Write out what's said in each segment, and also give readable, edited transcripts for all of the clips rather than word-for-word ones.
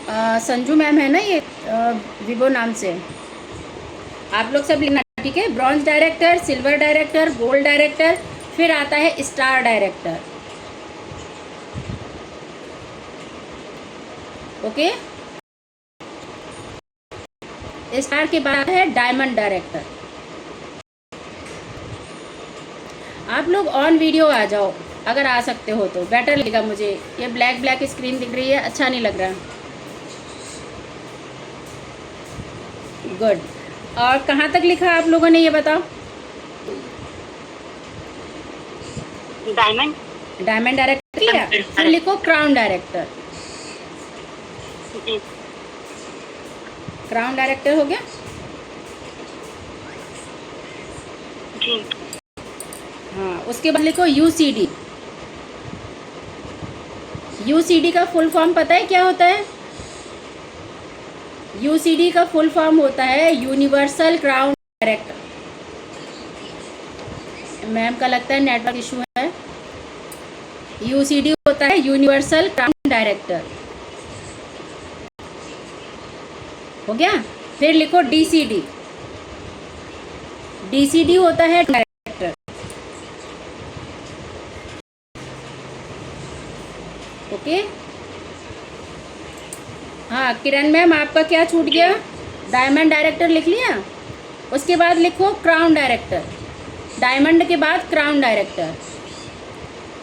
Sanju ma'am है ना ये, विवो नाम से। आप लोग सब लिखना, ठीक है। Bronze director, silver director, gold director, फिर आता है स्टार डायरेक्टर। ओके, स्टार के बाद है डायमंड डायरेक्टर। आप लोग ऑन वीडियो आ जाओ, अगर आ सकते हो तो बेटर लगेगा मुझे। ये ब्लैक ब्लैक स्क्रीन दिख रही है, अच्छा नहीं लग रहा। गुड। और कहाँ तक लिखा आप लोगों ने, ये बताओ। डायमंड। डायमंड डायरेक्टर लिया, फिर लिखो क्राउन डायरेक्टर। जी क्राउन डायरेक्टर हो गया। जी। हाँ, उसके बाद लिखो यूसीडी। यूसीडी का फुल फॉर्म पता है क्या होता है? यूसीडी का फुल फॉर्म होता है यूनिवर्सल क्राउन डायरेक्टर। मैम का लगता है नेटवर्क इशू है। यूसीडी होता है यूनिवर्सल क्राउन डायरेक्टर, हो गया। फिर लिखो डीसीडी। डीसीडी होता है डायरेक्टर। ओके। हाँ किरण मैम, आपका क्या छूट गया? डायमंड डायरेक्टर लिख लिया। उसके बाद लिखो क्राउन डायरेक्टर। डायमंड के बाद क्राउन डायरेक्टर,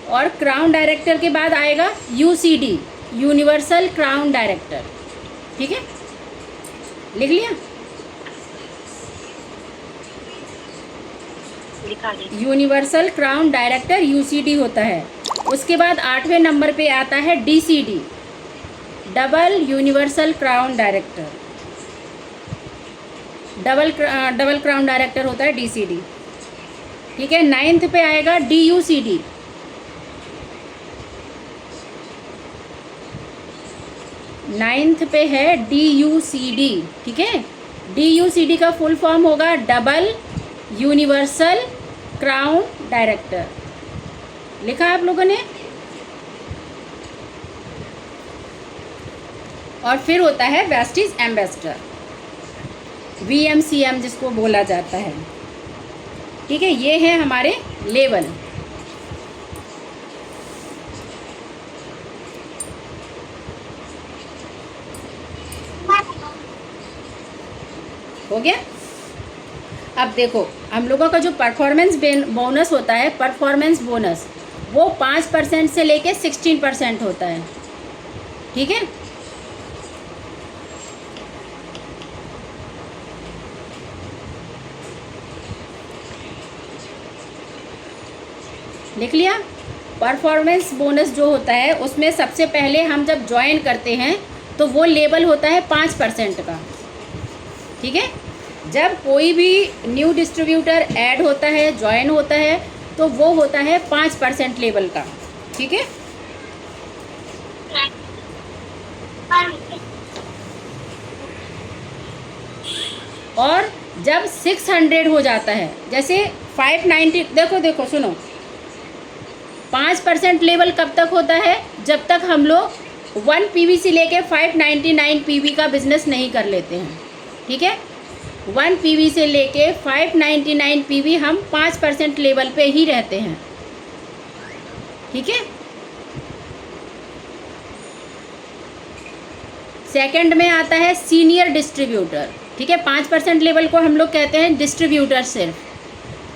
और क्राउन डायरेक्टर के बाद आएगा यूसीडी, यूनिवर्सल क्राउन डायरेक्टर। ठीक है, लिख लिया। यूनिवर्सल क्राउन डायरेक्टर यूसीडी होता है। उसके बाद 8वें नंबर पे आता है डीसीडी, double universal crown director. Double crown director होता है डीसीडी। ठीक है। 9th पे आएगा डीयूसीडी। नाइन्थ पे है डीयूसीडी। ठीक है। डीयूसीडी का फुल फॉर्म होगा डबल यूनिवर्सल क्राउन डायरेक्टर। लिखा आप लोगों ने? और फिर होता है वेस्टिज एम्बेसडर, वीएमसीएम जिसको बोला जाता है। ठीक है, ये है हमारे लेवल। हो गया। अब देखो, हम लोगों का जो परफॉर्मेंस बोनस होता है, परफॉर्मेंस बोनस, वो 5% से लेके 16% होता है। ठीक है। लिख लिया। परफॉर्मेंस बोनस जो होता है उसमें सबसे पहले हम जब ज्वाइन करते हैं तो वो लेवल होता है 5% का। ठीक है। जब कोई भी न्यू डिस्ट्रीब्यूटर ऐड होता है, ज्वाइन होता है, तो वो होता है 5% लेवल का। ठीक है। और जब 600 हो जाता है, जैसे 590, देखो सुनो, 5% लेवल कब तक होता है? जब तक हम लोग 1 पीवी से लेके 599 पीवी का बिजनेस नहीं कर लेते हैं। ठीक है। 1 पीवी से लेके 599 पीवी हम 5% लेवल पे ही रहते हैं। ठीक है। सेकंड में आता है सीनियर डिस्ट्रीब्यूटर। ठीक है। 5% लेवल को हम लोग कहते हैं डिस्ट्रीब्यूटर सिर्फ।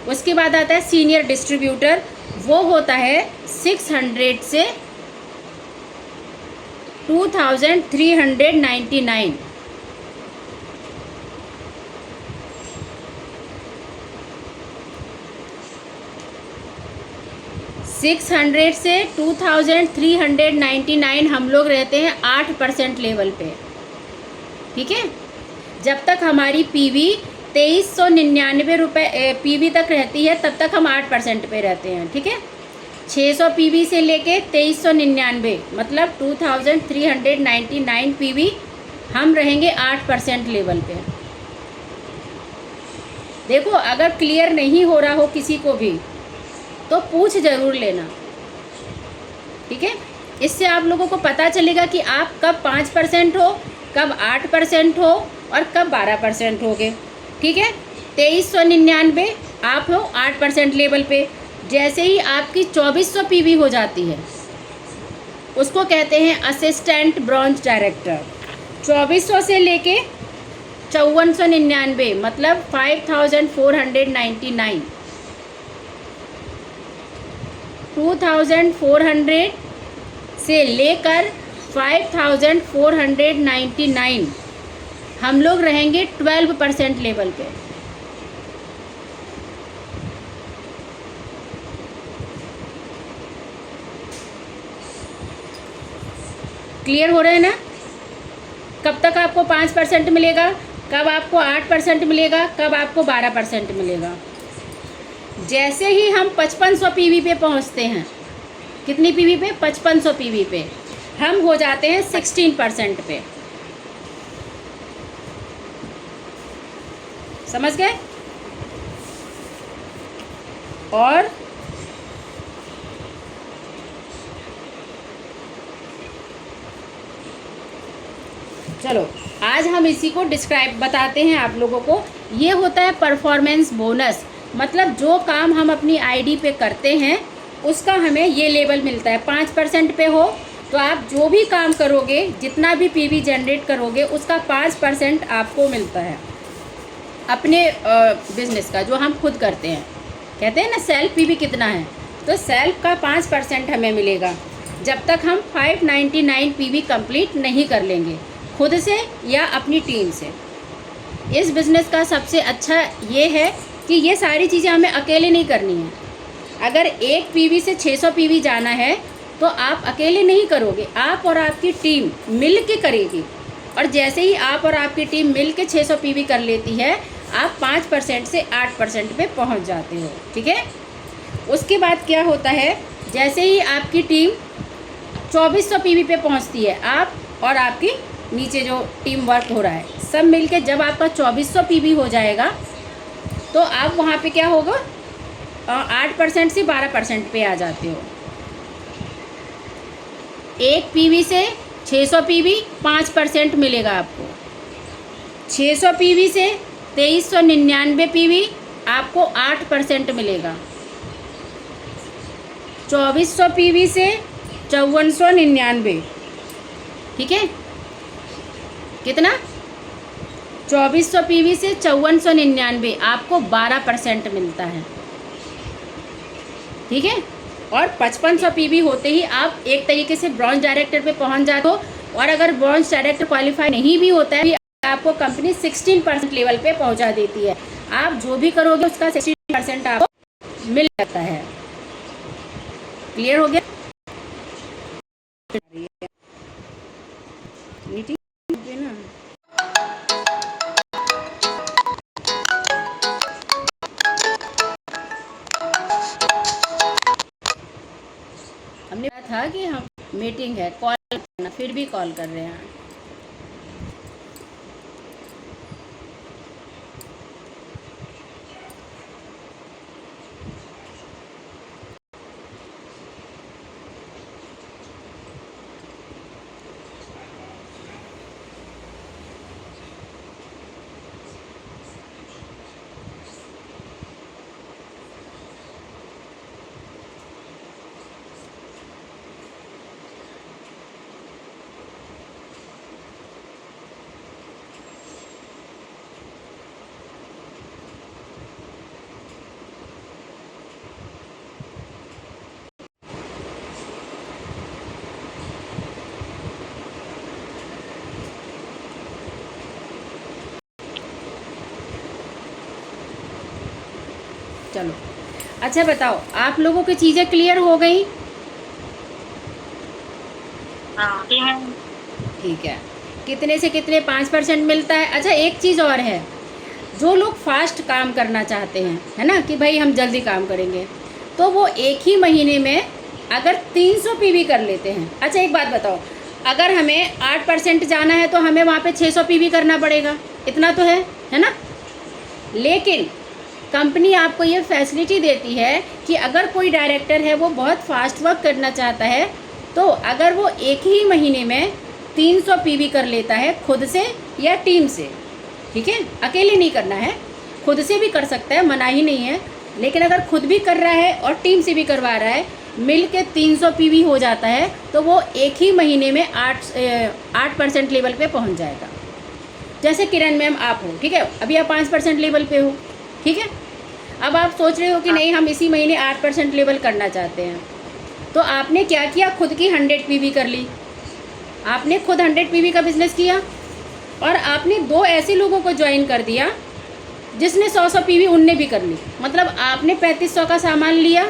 उसके बाद आता है सीनियर डिस्ट्रीब्यूटर, वो होता है 600 से 2399। 600 से 2399 हम लोग रहते हैं 8% लेवल पे। ठीक है। जब तक हमारी पीवी 2399 रुपये पीवी तक रहती है, तब तक हम 8% पे रहते हैं। ठीक है। 600 पीवी से लेके 2399, मतलब 2399 पीवी हम रहेंगे 8% लेवल पे। देखो, अगर क्लियर नहीं हो रहा हो किसी को भी तो पूछ ज़रूर लेना। ठीक है। इससे आप लोगों को पता चलेगा कि आप कब 5% हो, कब 8% हो और कब 12% होगे। ठीक है, 2399 आप हो 8% लेवल पे। जैसे ही आपकी 2400 पीवी हो जाती है उसको कहते हैं असिस्टेंट ब्रांच डायरेक्टर। 2400 से लेके 5499 मतलब 5499, 2400 से लेकर 5499 हम लोग रहेंगे 12% लेवल पे। क्लियर हो रहा है ना? कब तक आपको 5% मिलेगा, कब आपको 8% मिलेगा, कब आपको 12% मिलेगा। जैसे ही हम 5500 पीवी पे पहुंचते हैं, कितनी पीवी पे? 5500 पीवी पे हम हो जाते हैं 16% पे। समझ गए? और चलो आज हम इसी को डिस्क्राइब बताते हैं आप लोगों को। ये होता है परफॉर्मेंस बोनस, मतलब जो काम हम अपनी आईडी पे करते हैं उसका हमें ये लेवल मिलता है। 5% पे हो तो आप जो भी काम करोगे, जितना भी पीवी जनरेट करोगे, उसका 5% आपको मिलता है अपने बिजनेस का, जो हम खुद करते हैं। कहते हैं ना सेल्फ पीवी कितना है, तो सेल्फ का 5% हमें मिलेगा जब तक हम 599 पीवी कंप्लीट नहीं कर लेंगे, खुद से या अपनी टीम से। इस बिज़नेस का सबसे अच्छा ये है कि ये सारी चीज़ें हमें अकेले नहीं करनी है। अगर एक पीवी से 600 पीवी जाना है तो आप अकेले नहीं करोगे, आप और आपकी टीम मिल के करेगी। और जैसे ही आप और आपकी टीम मिल के 600 पीवी कर लेती है, आप 5% से 8% पे पहुंच जाते हो। ठीक है, उसके बाद क्या होता है, जैसे ही आपकी टीम 2400 पीवी पे पहुंचती है, आप और आपकी नीचे जो टीम वर्क हो रहा है सब मिलके जब आपका 2400 पीवी हो जाएगा तो आप वहाँ पे क्या होगा, 8% से 12% पे आ जाते हो। एक पीवी से 600 पीवी 5% मिलेगा आपको। 600 पीवी से 2399 पीवी आपको 8% मिलेगा। 2400 पीवी से 5499, ठीक है, कितना? 2400 पीवी से 5499 आपको 12% मिलता है। ठीक है, और 5500 पीवी होते ही आप एक तरीके से ब्रॉन्ज डायरेक्टर पे पहुंच जाते हो। और अगर ब्रॉन्ज डायरेक्टर क्वालिफाई नहीं भी होता है, आपको कंपनी 16% लेवल पे पहुंचा देती है। आप जो भी करोगे उसका 16% आपको मिल जाता है। क्लियर हो गया? हमने कहा था कि हम मीटिंग है, कॉल करना, फिर भी कॉल कर रहे हैं। चलो अच्छा बताओ, आप लोगों की चीज़ें क्लियर हो गई? हाँ जी मैम। ठीक है, कितने से कितने 5% मिलता है। अच्छा एक चीज़ और है, जो लोग फास्ट काम करना चाहते हैं, है ना, कि भाई हम जल्दी काम करेंगे, तो वो एक ही महीने में अगर 300 पीवी कर लेते हैं। अच्छा एक बात बताओ, अगर हमें 8% जाना है तो हमें वहाँ पे 600 पीवी करना पड़ेगा, इतना तो है ना। लेकिन कंपनी आपको ये फैसिलिटी देती है कि अगर कोई डायरेक्टर है वो बहुत फास्ट वर्क करना चाहता है तो तो अगर वो एक ही महीने में 300 पीवी कर लेता है खुद से या टीम से, ठीक है, अकेले नहीं करना है, खुद से भी कर सकता है, मना ही नहीं है, लेकिन अगर खुद भी कर रहा है और टीम से भी करवा रहा है, मिल के 300 पीवी हो जाता है, तो वो एक ही महीने में 8% लेवल पे पहुंच जाएगा। जैसे किरण मैम आप हो, ठीक है, अभी आप 5% लेवल पे हो, ठीक है। अब आप सोच रहे हो कि नहीं हम इसी महीने 8% लेवल करना चाहते हैं, तो आपने क्या किया, खुद की 100 पीवी कर ली, आपने खुद 100 पीवी का बिजनेस किया और आपने 2 ऐसे लोगों को ज्वाइन कर दिया जिसने 100 पीवी उनने भी कर ली। मतलब आपने 3500 का सामान लिया,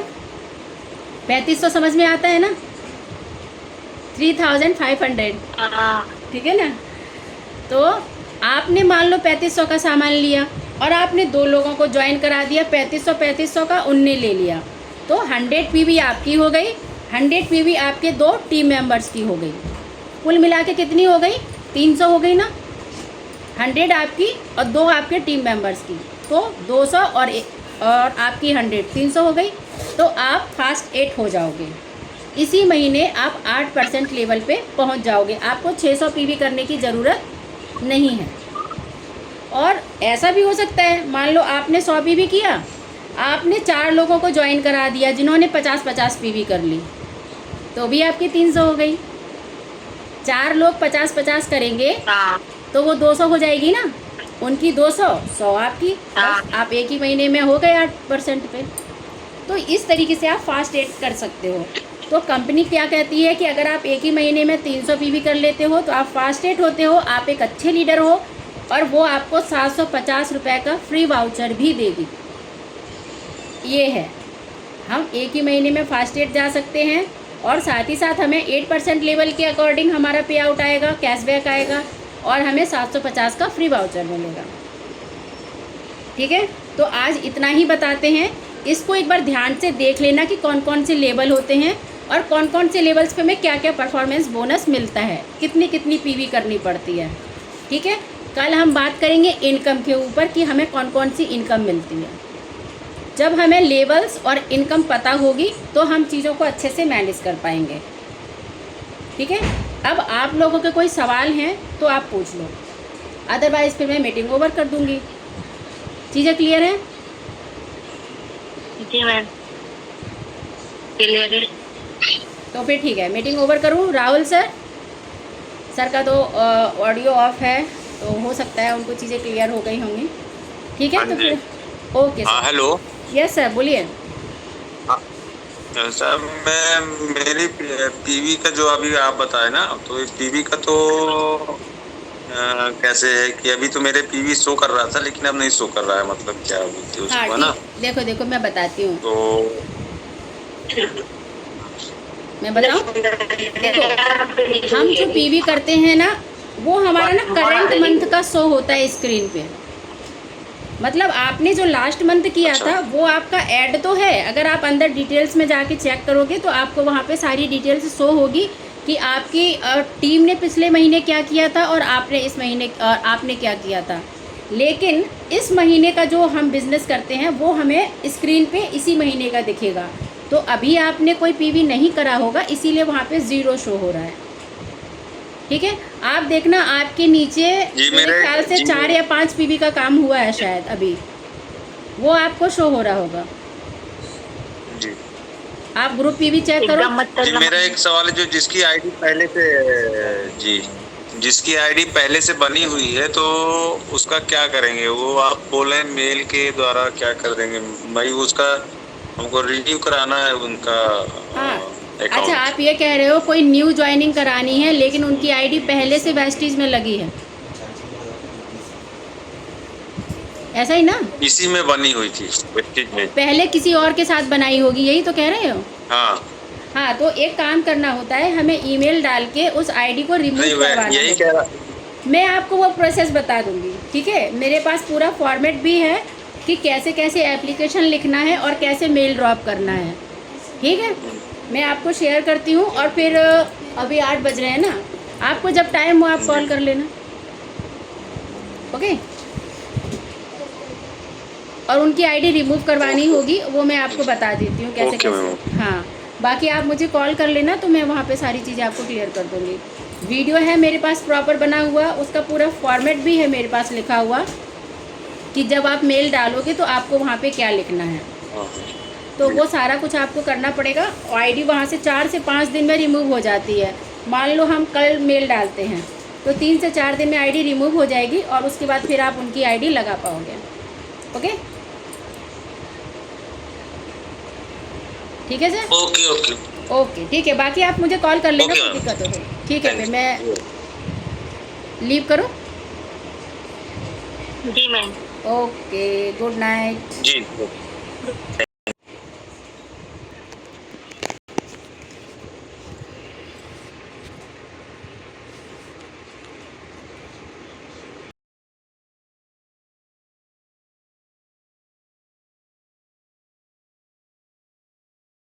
3500 समझ में आता है ना, 3500, ठीक है ना। तो आपने मान लो 3500 का सामान लिया और आपने 2 लोगों को ज्वाइन करा दिया, 3500 का उनने ले लिया, तो 100 पीवी आपकी हो गई, 100 पीवी आपके 2 टीम मेंबर्स की हो गई, कुल मिला के कितनी हो गई, 300 हो गई ना। 100 आपकी और 2 आपके टीम मेंबर्स की, तो 200 और आपकी 100, 300 हो गई। तो आप फास्ट 8 हो जाओगे, इसी महीने आप 8% लेवल पे पहुंच जाओगे, आपको 600 पीवी करने की ज़रूरत नहीं है। और ऐसा भी हो सकता है, मान लो आपने 100 पीवी किया, आपने 4 लोगों को ज्वाइन करा दिया जिन्होंने 50-50 पीवी कर ली, तो भी आपकी 300 हो गई। 4 लोग 50-50 करेंगे तो वो 200 हो जाएगी ना, उनकी 200, 100 आपकी, बस आप एक ही महीने में हो गए 8% पे। तो इस तरीके से आप फास्ट 8 कर सकते हो। तो कंपनी क्या कहती है कि अगर आप एक ही महीने में 300 पीवी कर लेते हो तो आप फास्ट 8 होते हो, आप एक अच्छे लीडर हो, और वो आपको 750 रुपये का फ्री वाउचर भी देगी। ये है, हम एक ही महीने में फास्ट 8 जा सकते हैं और साथ ही साथ हमें 8% लेवल के अकॉर्डिंग हमारा पे आउट आएगा, कैशबैक आएगा, और हमें 750 का फ्री वाउचर मिलेगा, ठीक है। तो आज इतना ही बताते हैं, इसको एक बार ध्यान से देख लेना कि कौन कौन से लेवल होते हैं और कौन कौन से लेवल्स पे हमें क्या क्या परफॉर्मेंस बोनस मिलता है, कितनी कितनी पीवी करनी पड़ती है, ठीक है। कल हम बात करेंगे इनकम के ऊपर कि हमें कौन कौन सी इनकम मिलती है। जब हमें लेवल्स और इनकम पता होगी तो हम चीज़ों को अच्छे से मैनेज कर पाएंगे, ठीक है। अब आप लोगों के कोई सवाल हैं तो आप पूछ लो, अदरवाइज़ फिर मैं मीटिंग ओवर कर दूंगी। चीज़ें क्लियर हैं? जी मैम, क्लियर है। तो फिर ठीक है, मीटिंग ओवर करूँ। राहुल सर का तो ऑडियो ऑफ है, तो हो सकता है उनको चीज़ें क्लियर हो गई होंगी, ठीक है। तो फिर okay sir. Hello, yes sir, बोलिए। सर मैं मेरी पीवी का जो अभी आप बताए ना, तो इस पीवी का तो कैसे है कि अभी तो मेरे पीवी शो कर रहा था लेकिन अब नहीं शो कर रहा है, मतलब क्या बोलते हैं उसको, है ना। देखो मैं बताती हूँ, तो मैं बताऊँ, देखो हम जो पीवी करते हैं ना, वो हमारा ना करंट मंथ का शो होता है स्क्रीन पे। मतलब आपने जो लास्ट मंथ किया था वो आपका ऐड तो है, अगर आप अंदर डिटेल्स में जाके चेक करोगे तो आपको वहाँ पे सारी डिटेल्स शो होगी कि आपकी टीम ने पिछले महीने क्या किया था और आपने इस महीने आपने क्या किया था। लेकिन इस महीने का जो हम बिज़नेस करते हैं वो हमें स्क्रीन पे इसी महीने का दिखेगा। तो अभी आपने कोई पीवी नहीं करा होगा, इसीलिए वहाँ पे 0 शो हो रहा है, ठीक है। आप देखना आपके नीचे मेरे ख्याल से 4 या 5 पीवी का काम हुआ है शायद, अभी वो आपको शो हो रहा होगा। जी, आप ग्रुप पीवी चेक करो। जी, मेरा एक सवाल है, जो जिसकी आईडी पहले से, जी, जिसकी आईडी पहले से बनी हुई है तो उसका क्या करेंगे, वो आप बोले मेल के द्वारा क्या कर देंगे भाई, उसका हमको रिन्यू कराना है उनका। हाँ, अच्छा आप ये कह रहे हो कोई न्यू ज्वाइनिंग करानी है लेकिन उनकी आईडी पहले से वेस्टीज में लगी है, ऐसा ही ना। इसी में बनी हुई थी वेस्टीज में, पहले किसी और के साथ बनाई होगी, यही तो कह रहे हो। हाँ, तो एक काम करना होता है, हमें ईमेल डाल के उस आईडी को रिमूव करवाना है। यही कह रहा, मैं आपको वो प्रोसेस बता दूंगी, ठीक है। मेरे पास पूरा फॉर्मेट भी है कि कैसे कैसे एप्लीकेशन लिखना है और कैसे मेल ड्रॉप करना है, ठीक है। मैं आपको शेयर करती हूँ, और फिर अभी 8 बज रहे हैं ना, आपको जब टाइम हो आप कॉल कर लेना, ओके। और उनकी आईडी रिमूव करवानी होगी, वो मैं आपको बता देती हूँ कैसे कैसे। हाँ, बाकी आप मुझे कॉल कर लेना तो मैं वहाँ पे सारी चीज़ें आपको क्लियर कर दूँगी। वीडियो है मेरे पास प्रॉपर बना हुआ, उसका पूरा फॉर्मेट भी है मेरे पास लिखा हुआ कि जब आप मेल डालोगे तो आपको वहाँ पे क्या लिखना है। तो वो सारा कुछ आपको करना पड़ेगा। आईडी वहाँ से 4 से 5 दिन में रिमूव हो जाती है। मान लो हम कल मेल डालते हैं तो 3 से 4 दिन में आईडी रिमूव हो जाएगी और उसके बाद फिर आप उनकी आईडी लगा पाओगे। ओके, ठीक है सर? ओके ओके ओके ठीक है, बाकी आप मुझे कॉल कर लेना, ओके कोई मैम। दिक्कत हो तो। ठीक है, फिर मैं लीव करूँ? जी मैम। Okay, good night. जी।